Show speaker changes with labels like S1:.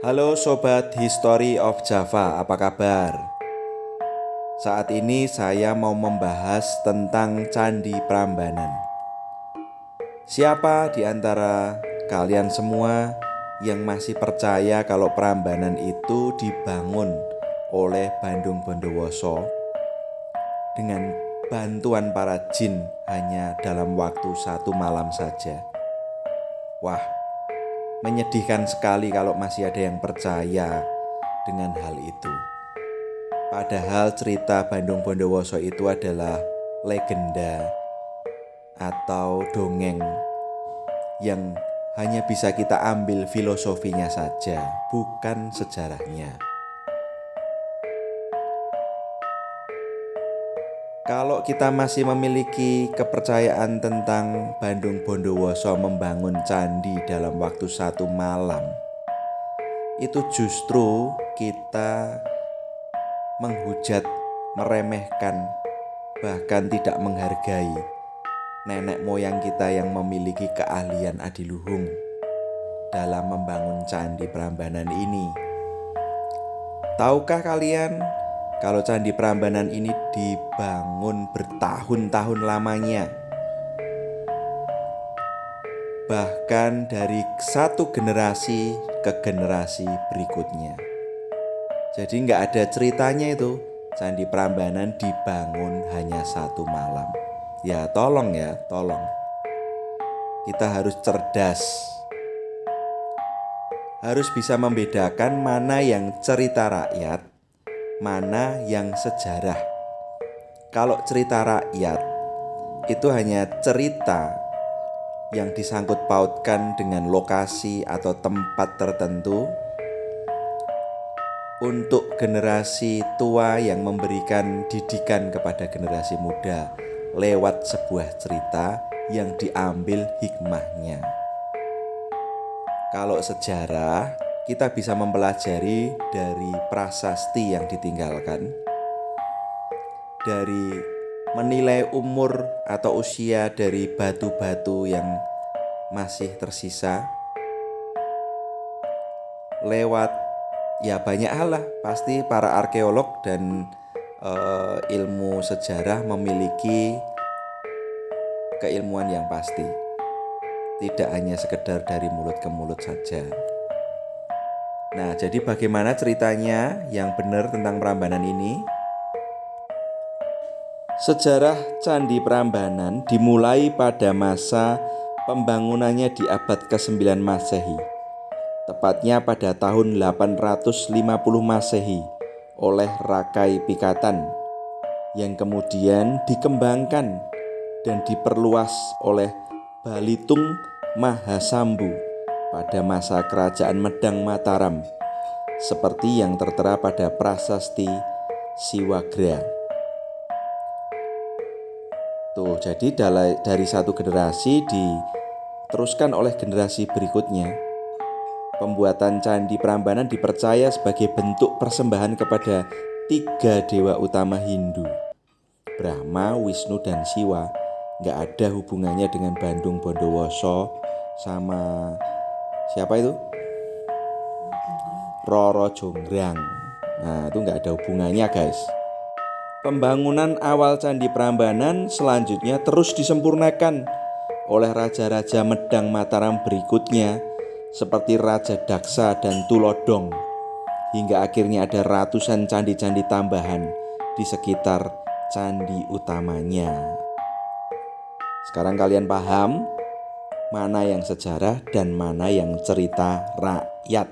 S1: Halo Sobat History of Java, apa kabar? Saat ini saya mau membahas tentang Candi Prambanan. Siapa di antara kalian semua yang masih percaya kalau Prambanan itu dibangun oleh Bandung Bondowoso dengan bantuan para jin hanya dalam waktu 1 malam saja? Wah, menyedihkan sekali kalau masih ada yang percaya dengan hal itu. Padahal cerita Bandung Bondowoso itu adalah legenda atau dongeng yang hanya bisa kita ambil filosofinya saja, bukan sejarahnya. Kalau kita masih memiliki kepercayaan tentang Bandung Bondowoso membangun candi dalam waktu 1 malam, itu justru kita menghujat, meremehkan, bahkan tidak menghargai nenek moyang kita yang memiliki keahlian adiluhung dalam membangun Candi Prambanan ini. Tahukah kalian kalau Candi Prambanan ini dibangun bertahun-tahun lamanya? Bahkan dari satu generasi ke generasi berikutnya. Jadi nggak ada ceritanya itu Candi Prambanan dibangun hanya 1 malam. Ya tolong. Kita harus cerdas. Harus bisa membedakan mana yang cerita rakyat, mana yang sejarah. Kalau cerita rakyat itu hanya cerita yang disangkut pautkan dengan lokasi atau tempat tertentu untuk generasi tua yang memberikan didikan kepada generasi muda lewat sebuah cerita yang diambil hikmahnya. Kalau sejarah, kita bisa mempelajari dari prasasti yang ditinggalkan, dari menilai umur atau usia dari batu-batu yang masih tersisa, lewat ya banyak hal lah. Pasti para arkeolog dan ilmu sejarah memiliki keilmuan yang pasti, tidak hanya sekedar dari mulut ke mulut saja. Nah, jadi bagaimana ceritanya yang benar tentang Prambanan ini? Sejarah Candi Prambanan dimulai pada masa pembangunannya di abad ke-9 Masehi, tepatnya pada tahun 850 Masehi oleh Rakai Pikatan, yang kemudian dikembangkan dan diperluas oleh Balitung Mahasambu pada masa kerajaan Medang Mataram, seperti yang tertera pada Prasasti Siwagra. Tuh, jadi dari satu generasi diteruskan oleh generasi berikutnya. Pembuatan Candi Prambanan dipercaya sebagai bentuk persembahan kepada 3 dewa utama Hindu, Brahma, Wisnu, dan Siwa. Gak ada hubungannya dengan Bandung Bondowoso sama siapa itu? Roro Jonggrang. Nah, itu gak ada hubungannya, guys. Pembangunan awal Candi Prambanan selanjutnya terus disempurnakan oleh raja-raja Medang Mataram berikutnya, seperti Raja Daksa dan Tulodong, hingga akhirnya ada ratusan candi-candi tambahan di sekitar candi utamanya. Sekarang kalian paham mana yang sejarah dan mana yang cerita rakyat.